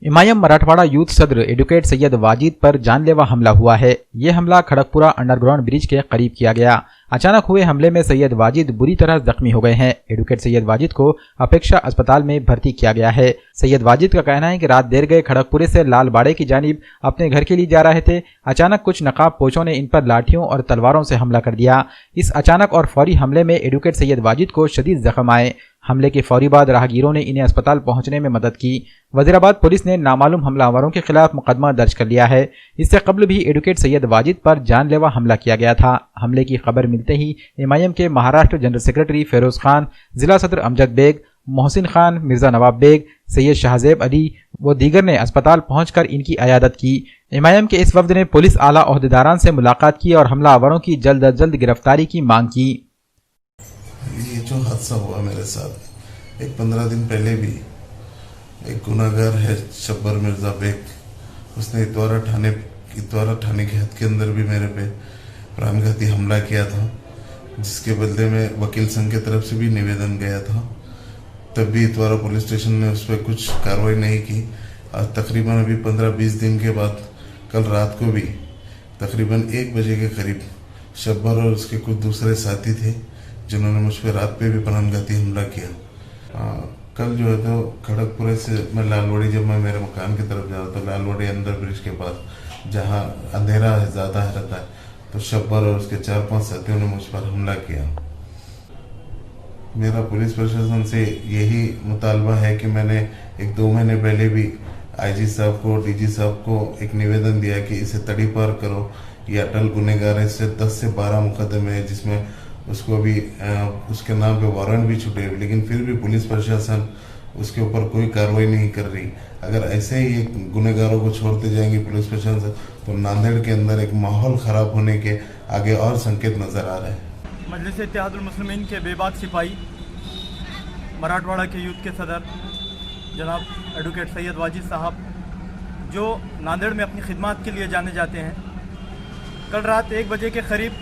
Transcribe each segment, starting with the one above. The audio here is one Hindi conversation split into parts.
इमायम मराठवाड़ा यूथ सदर एडवोकेट सैयद वाजिद पर जानलेवा हमला हुआ है। यह हमला खड़गपुरा अंडरग्राउंड ब्रिज के करीब किया गया। अचानक हुए हमले में सैयद वाजिद बुरी तरह जख्मी हो गए हैं। एडवोकेट सैयद वाजिद को अपेक्षा अस्पताल में भर्ती किया गया है। सैयद वाजिद का कहना है कि रात देर गए खड़गपुरे से लालबाड़े की जानिब अपने घर के लिए जा रहे थे। अचानक कुछ नकाब पोशों ने इन पर लाठियों और तलवारों से हमला कर दिया। इस अचानक और फौरी हमले में एडवोकेट सैयद वाजिद को शदीद जख्म आए। हमले के फौरी बाद राहगीरों ने इन्हें अस्पताल पहुंचने में मदद की। वजीराबाद पुलिस ने नामालूम हमलावरों के खिलाफ मुकदमा दर्ज कर लिया है। इससे कबल भी एडवोकेट सैयद वाजिद पर जानलेवा हमला किया गया था। हमले की खबर मिलते ही एमआईएम के महाराष्ट्र जनरल सेक्रेटरी फेरोज खान, जिला सदर अमजद बेग, मोहसिन खान, मिर्जा नवाब बेग, सैयद शाहजेब अली व दीगर ने अस्पताल पहुंचकर इनकी अयादत की। एमआईएम के इस वफ्द ने पुलिस आला ओहदेदारान से मुलाकात की और हमलावरों की जल्द अज जल्द गिरफ्तारी की मांग की। ये जो हादसा हुआ मेरे साथ एक 15 दिन पहले भी एक गुनाहगार है शब्बर मिर्जा बेग, उसने इतवारा थाने के हद के अंदर भी मेरे पे प्राणघाती हमला किया था, जिसके बदले में वकील संघ की तरफ से भी निवेदन गया था। तब भी इतवारा पुलिस स्टेशन ने उस पर कुछ कार्रवाई नहीं की। आज तकरीबन अभी 15-20 दिन के बाद कल रात को भी तकरीबन 1 बजे के करीब शब्बर और उसके कुछ दूसरे साथी थे जिन्होंने मुझ पर रात पे भी प्राणघाती हमला किया। कल जो है तो खड़गपुरे से मैं लालवाड़ी, जब मैं मेरे मकान की तरफ जा रहा था लालवाड़ी अंदर ब्रिज के पास जहाँ अंधेरा है ज़्यादा रहता है, तो शब्बर और उसके 4-5 साथियों ने मुझ पर हमला किया। मेरा पुलिस प्रशासन से यही मुतालबा है कि मैंने 1-2 महीने पहले भी आईजी साहब को, डीजी साहब को एक निवेदन दिया कि इसे तड़ी पार करो। ये अटल गुनहगार है, इससे 10 से 12 मुकदमे हैं जिसमें उसको अभी उसके नाम पे वारंट भी छूटे, लेकिन फिर भी पुलिस प्रशासन उसके ऊपर कोई कार्रवाई नहीं कर रही। अगर ऐसे ही गुनहगारों को छोड़ते जाएंगे पुलिस प्रशासन, तो नांदेड़ के अंदर एक माहौल ख़राब होने के आगे और संकेत नज़र आ रहे हैं। मजलिस इत्तेहादुल मुस्लिमीन के बेबाक सिपाही मराठवाड़ा के यूथ के सदर जनाब एडवोकेट सैयद वाजिद साहब, जो नांदेड़ में अपनी खिदमत के लिए जाने जाते हैं, कल रात 1 बजे के करीब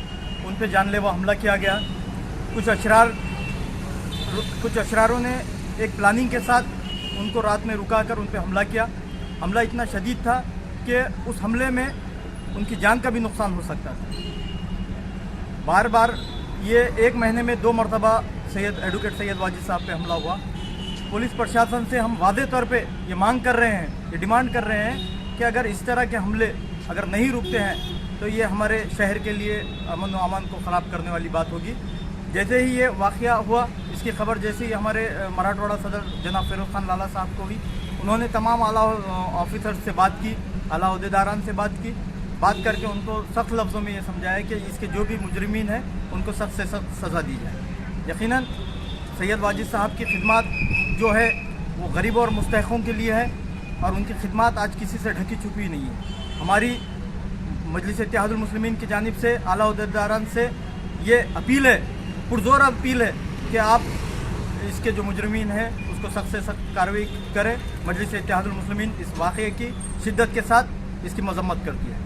उन पे जानलेवा हमला किया गया। कुछ अशरारों ने एक प्लानिंग के साथ उनको रात में रुकाकर उन पे हमला किया। हमला इतना शदीद था कि उस हमले में उनकी जान का भी नुकसान हो सकता था। बार बार ये 1 महीने में 2 मरतबा एडवोकेट सैयद वाजिद साहब पे हमला हुआ। पुलिस प्रशासन से हम वादे तौर पे ये मांग कर रहे हैं, ये डिमांड कर रहे हैं कि अगर इस तरह के हमले अगर नहीं रुकते हैं तो ये हमारे शहर के लिए अमन व अमान को ख़राब करने वाली बात होगी। जैसे ही ये वाक़या हुआ, इसकी खबर जैसे ही हमारे मराठवाड़ा सदर जनाब फेरोज खान लाला साहब को हुई, उन्होंने तमाम आला ऑफिसर्स से बात की, आला ओहदेदारान से बात करके उनको सख्त लफ्ज़ों में ये समझाया कि इसके जो भी मुजरिमीन हैं उनको सख्त से सख्त सज़ा दी जाए। यकीनन सैयद वाजिद साहब की खिदमत जो है वो गरीबों और मुस्तहक़ों के लिए है और उनकी खिदमत आज किसी से ढकी छुपी नहीं है। हमारी मजलिस इत्तेहादुल मुस्लिमीन की जानिब से आला ओहदेदारान से ये अपील है, पुरजोर अपील है कि आप इसके जो मुजरिमीन हैं उसको सख्त से सख्त कार्रवाई करें। मजलिस इत्तेहादुल मुस्लिमीन इस वाक़े की शिद्दत के साथ इसकी मज़म्मत करती है।